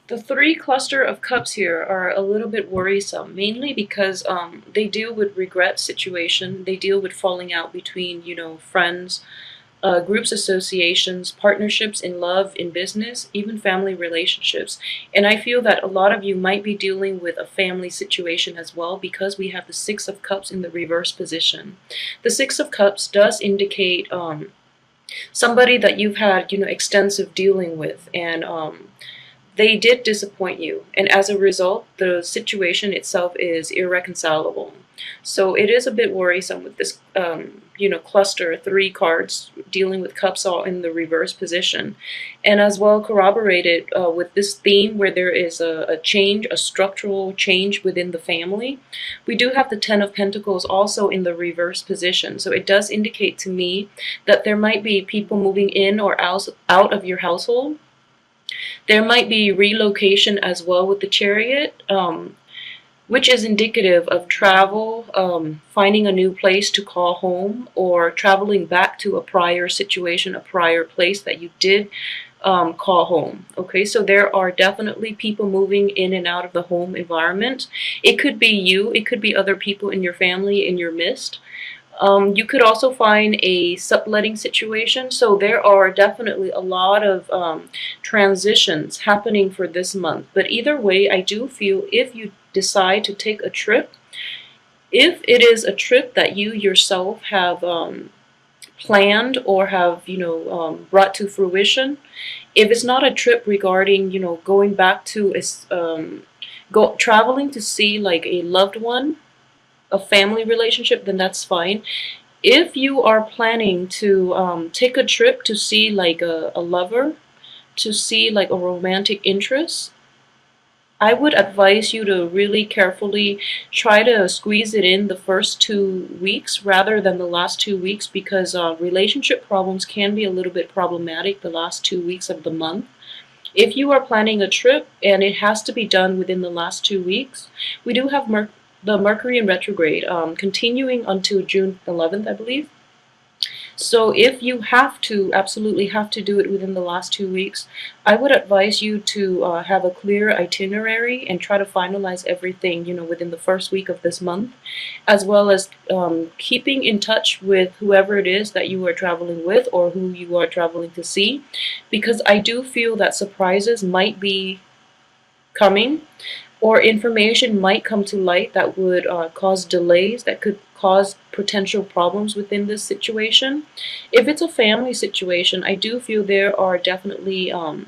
The three cluster of cups here are a little bit worrisome, mainly because they deal with regret situation. They deal with falling out between, friends, groups, associations, partnerships in love, in business, even family relationships. And I feel that a lot of you might be dealing with a family situation as well because we have the Six of Cups in the reverse position. The Six of Cups does indicate somebody that you've had, extensive dealing with, and they did disappoint you, and as a result, the situation itself is irreconcilable. So it is a bit worrisome with this, cluster, three cards dealing with cups all in the reverse position, and as well corroborated with this theme where there is a change, a structural change within the family. We do have the Ten of Pentacles also in the reverse position, so it does indicate to me that there might be people moving in or out of your household. There might be relocation as well with the Chariot, which is indicative of travel, finding a new place to call home, or traveling back to a prior situation, a prior place that you did call home. Okay, so there are definitely people moving in and out of the home environment. It could be you, it could be other people in your family, in your midst. You could also find a subletting situation. So there are definitely a lot of transitions happening for this month. But either way, I do feel if you decide to take a trip, if it is a trip that you yourself have planned or have, brought to fruition, if it's not a trip regarding, going back to traveling to see like a loved one, a family relationship, then that's fine. If you are planning to take a trip to see like a lover, to see like a romantic interest, I would advise you to really carefully try to squeeze it in the first 2 weeks rather than the last 2 weeks, because relationship problems can be a little bit problematic the last 2 weeks of the month. If you are planning a trip and it has to be done within the last 2 weeks, we do have the Mercury in retrograde continuing until June 11th, I believe. So if you have to, absolutely have to do it within the last 2 weeks, I would advise you to have a clear itinerary and try to finalize everything, within the first week of this month, as well as keeping in touch with whoever it is that you are traveling with or who you are traveling to see, because I do feel that surprises might be coming, or information might come to light that would cause delays, that could cause potential problems within this situation. If it's a family situation, I do feel there are definitely a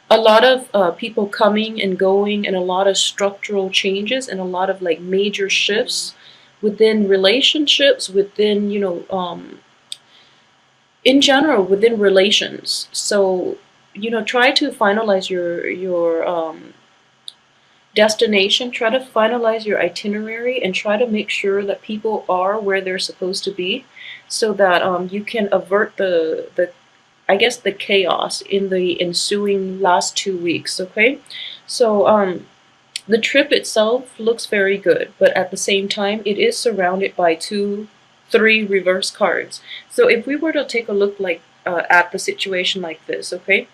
lot of people coming and going, and a lot of structural changes, and a lot of like major shifts within relationships, within, in general, within relations. So, try to finalize your destination, try to finalize your itinerary, and try to make sure that people are where they're supposed to be, so that you can avert the I guess the chaos in the ensuing last 2 weeks. Okay, so the trip itself looks very good, but at the same time, it is surrounded by three reverse cards. So if we were to take a look like at the situation like this, okay,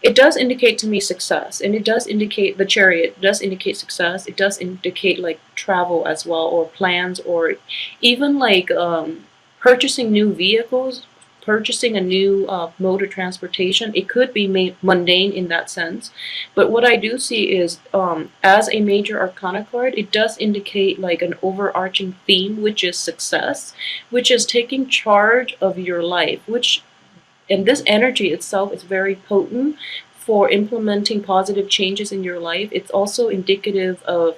it does indicate to me success, and it does indicate the Chariot does indicate success. It does indicate like travel as well, or plans, or even like purchasing new vehicles, purchasing a new mode of transportation. It could be mundane in that sense, but what I do see is as a major arcana card, it does indicate like an overarching theme, which is success, which is taking charge of your life, and this energy itself is very potent for implementing positive changes in your life. It's also indicative of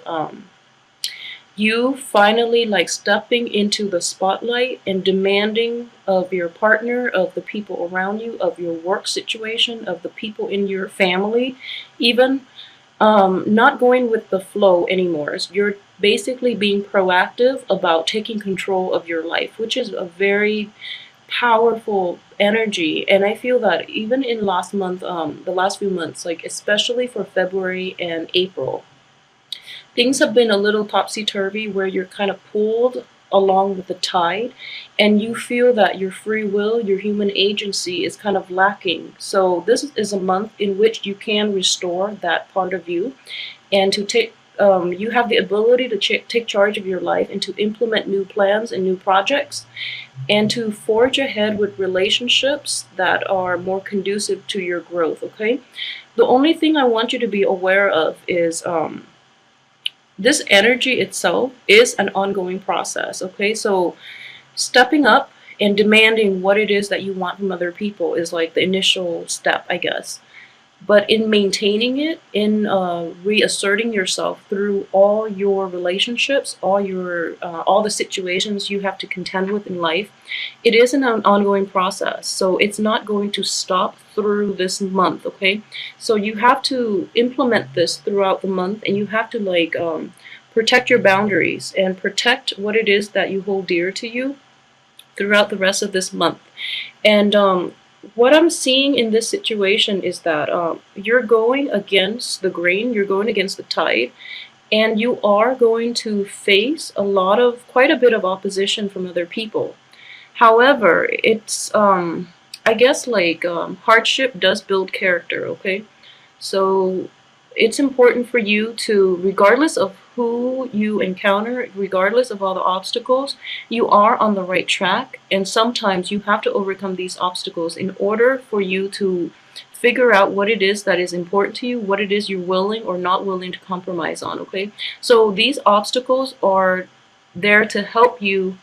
you finally like stepping into the spotlight and demanding of your partner, of the people around you, of your work situation, of the people in your family, even not going with the flow anymore. You're basically being proactive about taking control of your life, which is a very powerful energy. And I feel that even in last month, the last few months, like especially for February and April, things have been a little topsy-turvy, where you're kind of pulled along with the tide, and you feel that your free will, your human agency is kind of lacking. So this is a month in which you can restore that part of you, and to take you have the ability to take charge of your life and to implement new plans and new projects, and to forge ahead with relationships that are more conducive to your growth. Okay, the only thing I want you to be aware of is this energy itself is an ongoing process. Okay, so stepping up and demanding what it is that you want from other people is like the initial step, I guess. But in maintaining it, in reasserting yourself through all your relationships, all the situations you have to contend with in life, it is an ongoing process. So it's not going to stop through this month. Okay, so you have to implement this throughout the month, and you have to like protect your boundaries and protect what it is that you hold dear to you throughout the rest of this month. And what I'm seeing in this situation is that you're going against the grain, you're going against the tide, and you are going to face quite a bit of opposition from other people. However, it's, I guess, like hardship does build character, okay? So it's important for you to, regardless of who you encounter, regardless of all the obstacles, you are on the right track. And sometimes you have to overcome these obstacles in order for you to figure out what it is that is important to you, what it is you're willing or not willing to compromise on, okay? So these obstacles are there to help you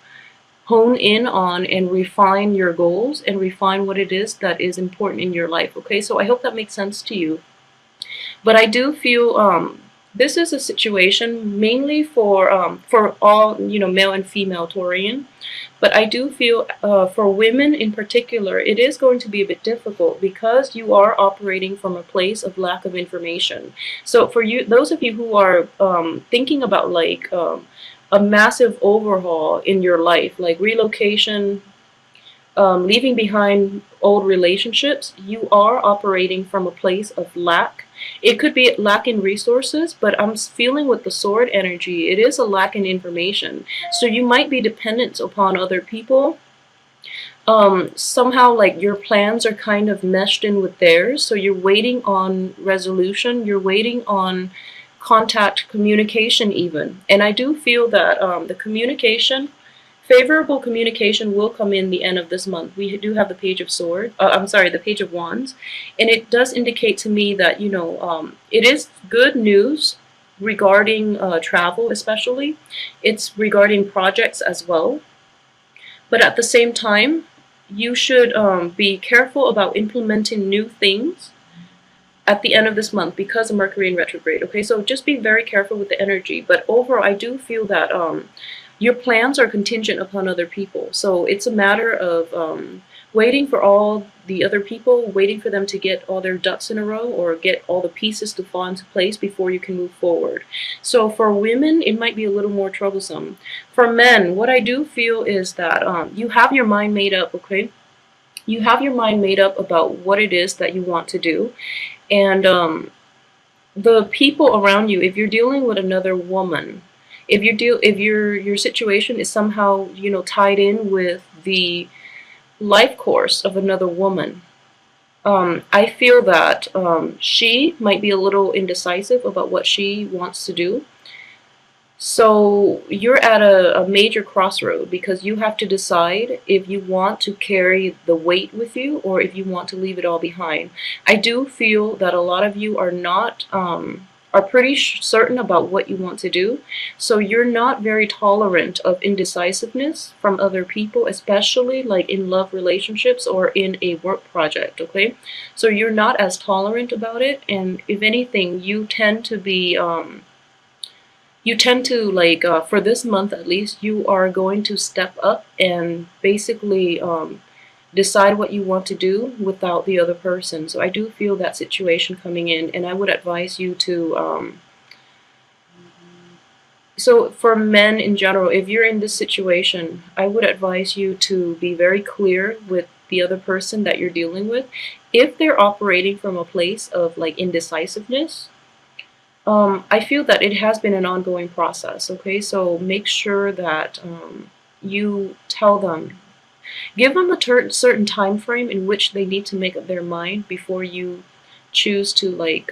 hone in on and refine your goals and refine what it is that is important in your life, okay? So I hope that makes sense to you. But I do feel this is a situation mainly for all, male and female Taurian. But I do feel for women in particular, it is going to be a bit difficult because you are operating from a place of lack of information. So for you, those of you who are thinking about like a massive overhaul in your life, like relocation, leaving behind old relationships, you are operating from a place of lack. It could be lack in resources, but I'm feeling with the sword energy, it is a lack in information. So you might be dependent upon other people. Somehow like your plans are kind of meshed in with theirs, so you're waiting on resolution, you're waiting on contact, communication even. And I do feel that favorable communication will come in the end of this month. We do have the Page of Swords. I'm sorry, the Page of Wands, and it does indicate to me that it is good news regarding travel, especially. It's regarding projects as well. But at the same time, you should be careful about implementing new things at the end of this month because of Mercury in retrograde. Okay, so just be very careful with the energy. But overall, I do feel that your plans are contingent upon other people. So it's a matter of waiting for all the other people, waiting for them to get all their ducks in a row or get all the pieces to fall into place before you can move forward. So for women, it might be a little more troublesome. For men, what I do feel is that you have your mind made up, okay? You have your mind made up about what it is that you want to do. And the people around you, if you're dealing with another woman, if your situation is somehow tied in with the life course of another woman, I feel that she might be a little indecisive about what she wants to do. So you're at a major crossroad because you have to decide if you want to carry the weight with you or if you want to leave it all behind. I do feel that a lot of you are not are pretty certain about what you want to do. So you're not very tolerant of indecisiveness from other people, especially like in love relationships or in a work project, okay? So you're not as tolerant about it, and if anything, you tend to be like for this month at least, you are going to step up and basically decide what you want to do without the other person. So I do feel that situation coming in, and I would advise you to so for men in general, if you're in this situation, I would advise you to be very clear with the other person that you're dealing with. If they're operating from a place of like indecisiveness, I feel that it has been an ongoing process, okay? So make sure that you tell them. Give them a certain time frame in which they need to make up their mind before you choose to like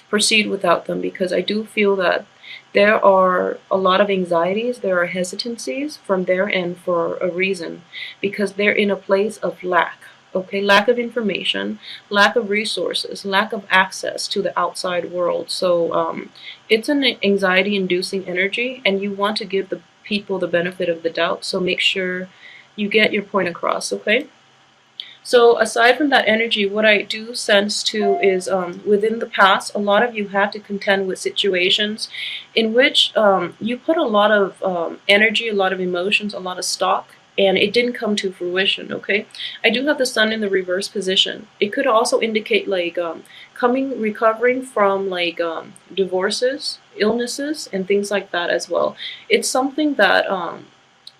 proceed without them, because I do feel that there are a lot of anxieties, there are hesitancies from their end for a reason, because they're in a place of lack. Okay, lack of information, lack of resources, lack of access to the outside world. So it's an anxiety inducing energy, and you want to give the people the benefit of the doubt. So make sure you get your point across, okay? So aside from that energy, what I do sense too is within the past, a lot of you had to contend with situations in which you put a lot of energy, a lot of emotions, a lot of stock, and it didn't come to fruition, okay? I do have the sun in the reverse position. It could also indicate like recovering from like divorces, illnesses, and things like that as well. It's something that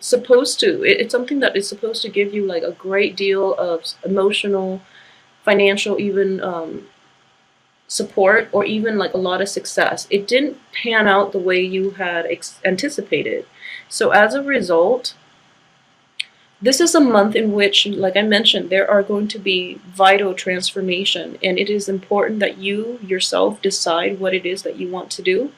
it's something that is supposed to give you like a great deal of emotional, financial, even support, or even like a lot of success. It didn't pan out the way you had anticipated. So as a result, this is a month in which, like I mentioned, there are going to be vital transformation, and it is important that you yourself decide what it is that you want to do.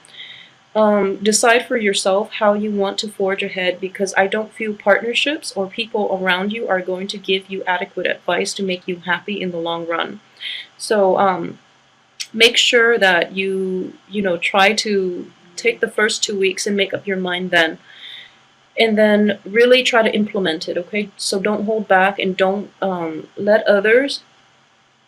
Decide for yourself how you want to forge ahead, because I don't feel partnerships or people around you are going to give you adequate advice to make you happy in the long run. So make sure that you try to take the first 2 weeks and make up your mind then. And then really try to implement it, okay? So don't hold back, and don't let others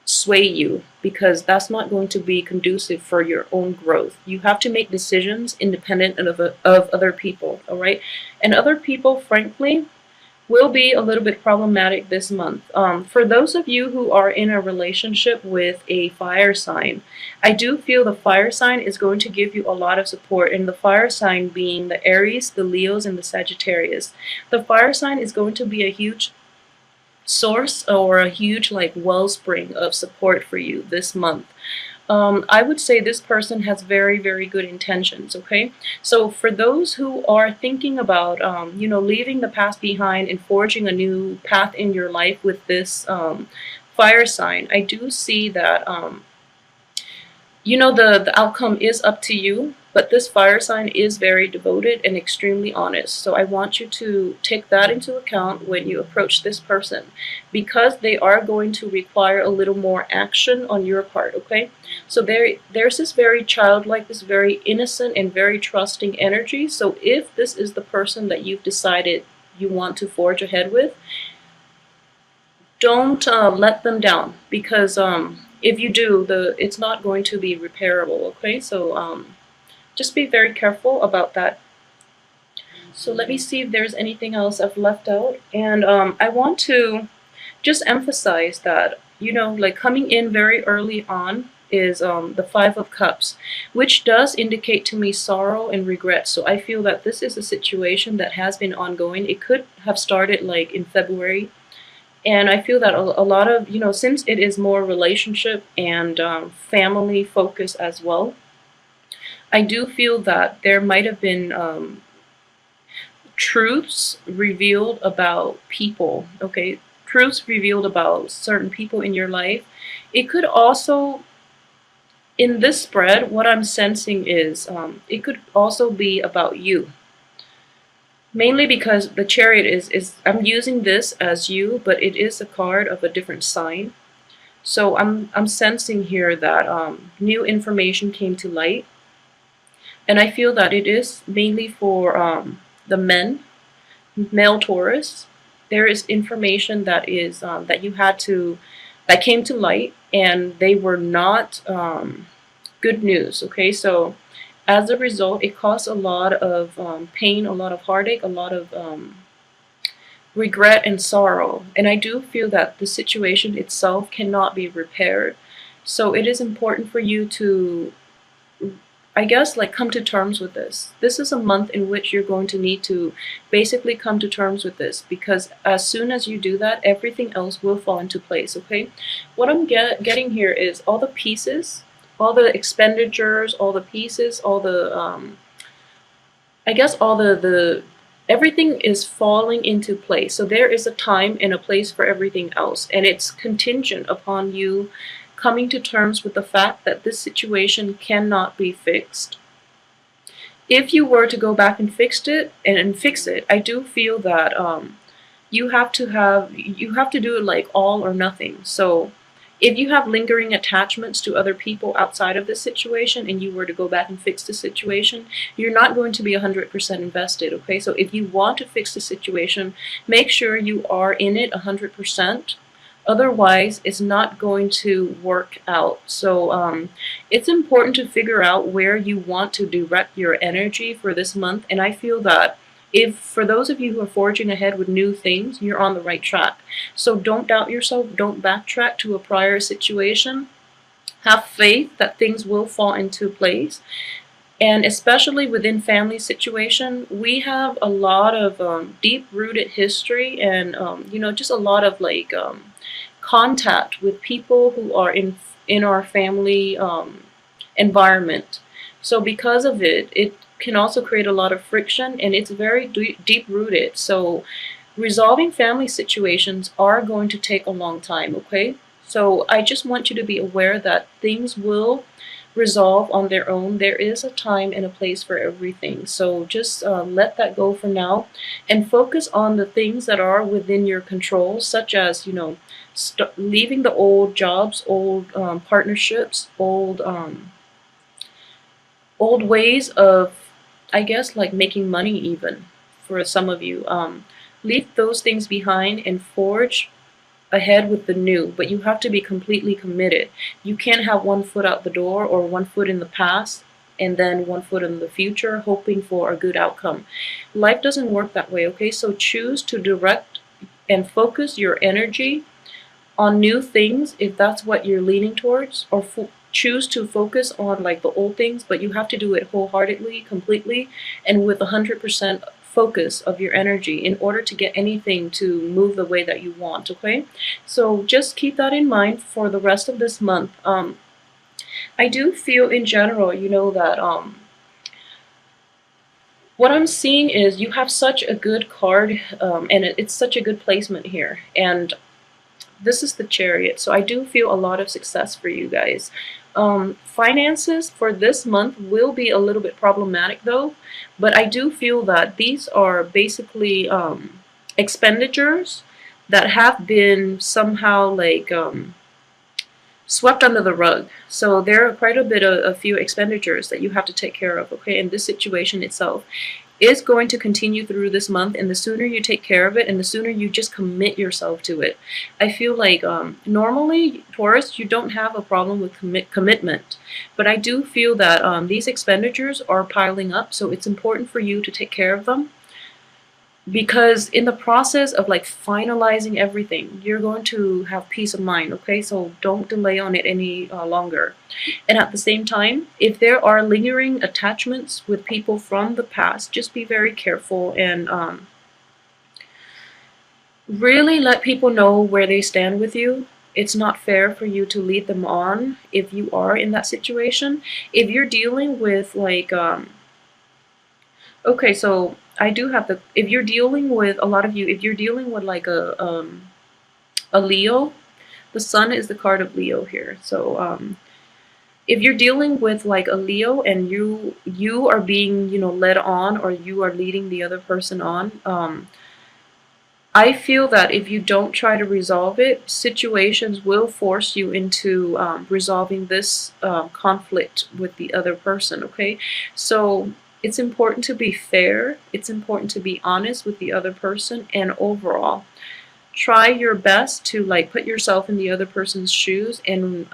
sway you, because that's not going to be conducive for your own growth. You have to make decisions independent of other people, all right? And other people, frankly, will be a little bit problematic this month. For those of you who are in a relationship with a fire sign, I do feel the fire sign is going to give you a lot of support, and the fire sign being the Aries, the Leos, and the Sagittarius. The fire sign is going to be a huge source, or a huge like wellspring of support for you this month. I would say this person has very, very good intentions, okay? So for those who are thinking about, leaving the past behind and forging a new path in your life with this fire sign, I do see that, the outcome is up to you, but this fire sign is very devoted and extremely honest. So I want you to take that into account when you approach this person, because they are going to require a little more action on your part, okay? So there's this very childlike, this very innocent and very trusting energy. So if this is the person that you've decided you want to forge ahead with, don't let them down, because if you do, it's not going to be repairable, okay? So just be very careful about that. So let me see if there's anything else I've left out. And I want to just emphasize that, like coming in very early on is the Five of Cups, which does indicate to me sorrow and regret. So I feel that this is a situation that has been ongoing. It could have started like in February. And I feel that a lot of, since it is more relationship and family focus as well, I do feel that there might have been truths revealed about people, okay? Truths revealed about certain people in your life. It could also, in this spread, what I'm sensing is it could also be about you. Mainly because the Chariot is I'm using this as you, but it is a card of a different sign. So I'm sensing here that new information came to light, and I feel that it is mainly for the male Taurus. There is information that is that came to light, and they were not good news. Okay, so as a result, it caused a lot of pain, a lot of heartache, a lot of regret and sorrow. And I do feel that the situation itself cannot be repaired. So it is important for you to, I guess, like come to terms with this. This is a month in which you're going to need to basically come to terms with this, because as soon as you do that, everything else will fall into place, okay? What I'm getting here is all the pieces, all the expenditures, all the pieces, all the, I guess all the Everything is falling into place. So there is a time and a place for everything else, and it's contingent upon you coming to terms with the fact that this situation cannot be fixed. If you were to go back and fix it, I do feel that you have to do it like all or nothing. So if you have lingering attachments to other people outside of this situation and you were to go back and fix the situation, you're not going to be 100% invested, okay? So if you want to fix the situation, make sure you are in it 100%. Otherwise, it's not going to work out. So it's important to figure out where you want to direct your energy for this month. And I feel that if for those of you who are forging ahead with new things, you're on the right track. So don't doubt yourself. Don't backtrack to a prior situation. Have faith that things will fall into place. And especially within family situation, we have a lot of deep-rooted history and just a lot of contact with people who are in our family environment. So because of it, it can also create a lot of friction, and it's very deep-rooted. So resolving family situations are going to take a long time, okay? So I just want you to be aware that things will resolve on their own. There is a time and a place for everything. So just let that go for now and focus on the things that are within your control, such as, leaving the old jobs, old partnerships, old ways of, I guess, like making money even for some of you. Leave those things behind and forge ahead with the new, but you have to be completely committed. You can't have one foot out the door or one foot in the past and then one foot in the future hoping for a good outcome. Life doesn't work that way, okay? So choose to direct and focus your energy on new things if that's what you're leaning towards, or choose to focus on like the old things, but you have to do it wholeheartedly, completely, and with 100% focus of your energy in order to get anything to move the way that you want, okay? So just keep that in mind for the rest of this month. I do feel in general, that what I'm seeing is you have such a good card, and it's such a good placement here. And this is the Chariot, so I do feel a lot of success for you guys. Finances for this month will be a little bit problematic though, but I do feel that these are basically expenditures that have been somehow swept under the rug. So there are quite a few expenditures that you have to take care of, okay? And this situation itself is going to continue through this month, and the sooner you take care of it and the sooner you just commit yourself to it. I feel like normally, Taurus, you don't have a problem with commitment, but I do feel that these expenditures are piling up, so it's important for you to take care of them, because in the process of finalizing everything, you're going to have peace of mind, okay? So don't delay on it any longer. And at the same time, if there are lingering attachments with people from the past, just be very careful and really let people know where they stand with you. It's not fair for you to lead them on if you are in that situation. If you're dealing with okay, so I do have if you're dealing with, a lot of you, if you're dealing with a Leo, the Sun is the card of Leo here. So if you're dealing with a Leo and you are being, led on, or you are leading the other person on, I feel that if you don't try to resolve it, situations will force you into resolving this conflict with the other person, okay? So it's important to be fair. It's important to be honest with the other person, and overall, try your best to put yourself in the other person's shoes and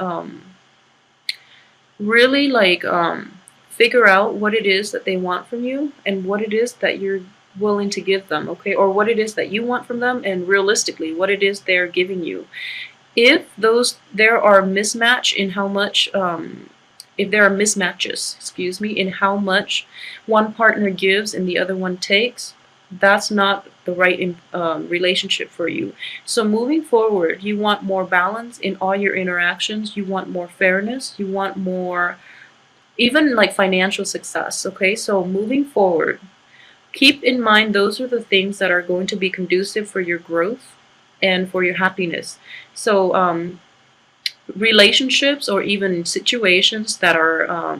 really figure out what it is that they want from you and what it is that you're willing to give them, okay? Or what it is that you want from them, and realistically what it is they're giving you. If there are mismatch in how much if there are mismatches, excuse me, in how much one partner gives and the other one takes, that's not the right relationship for you. So moving forward, you want more balance in all your interactions. You want more fairness. You want more, even financial success, okay? So moving forward, Keep in mind those are the things that are going to be conducive for your growth and for your happiness. So relationships or even situations that are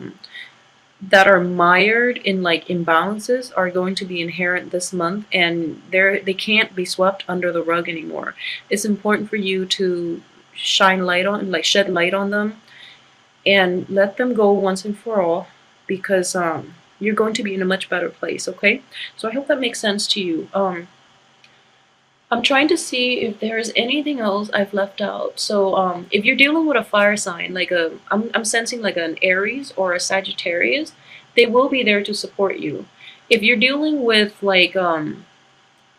mired in like imbalances are going to be inherent this month, and they can't be swept under the rug anymore. It's important for you to shine light on, like shed light on them, and let them go once and for all, because you're going to be in a much better place. Okay, so I hope that makes sense to you. I'm trying to see if there's anything else I've left out. So, if you're dealing with a fire sign, I'm sensing like an Aries or a Sagittarius, they will be there to support you. If you're dealing with like a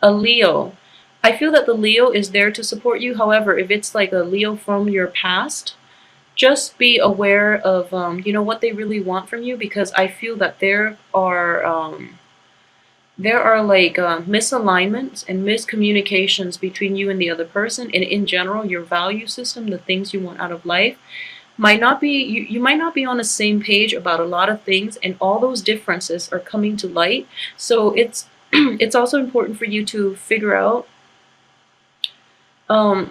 Leo, I feel that the Leo is there to support you. However, if it's like a Leo from your past, just be aware of what they really want from you, because I feel that there are like misalignments and miscommunications between you and the other person, and in general your value system, the things you want out of life, might not be you might not be on the same page about a lot of things, and all those differences are coming to light. So it's it's also important for you to figure out, how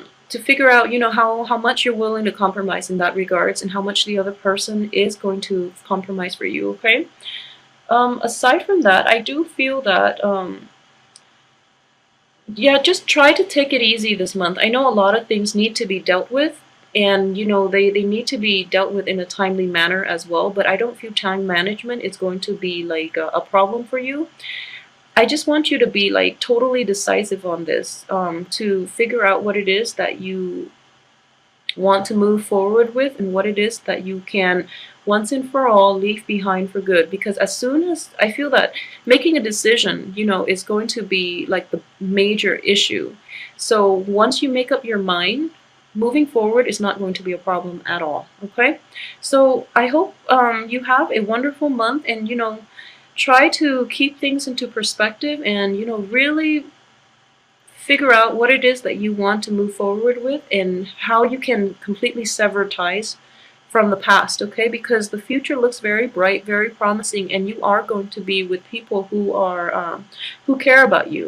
much you're willing to compromise in that regards, and how much the other person is going to compromise for you. Okay. Aside from that, I do feel that yeah, just try to take it easy this month. I know a lot of things need to be dealt with, and they need to be dealt with in a timely manner as well, but I don't feel time management is going to be like a problem for you. I just want you to be like totally decisive on this, to figure out what it is that you want to move forward with, and what it is that you can once and for all leave behind for good. Because as soon as I feel that making a decision, is going to be like the major issue. So once you make up your mind, moving forward is not going to be a problem at all. Okay, so I hope you have a wonderful month, and try to keep things into perspective, and really figure out what it is that you want to move forward with, and how you can completely sever ties from the past. Okay, because the future looks very bright, very promising, and you are going to be with people who care about you.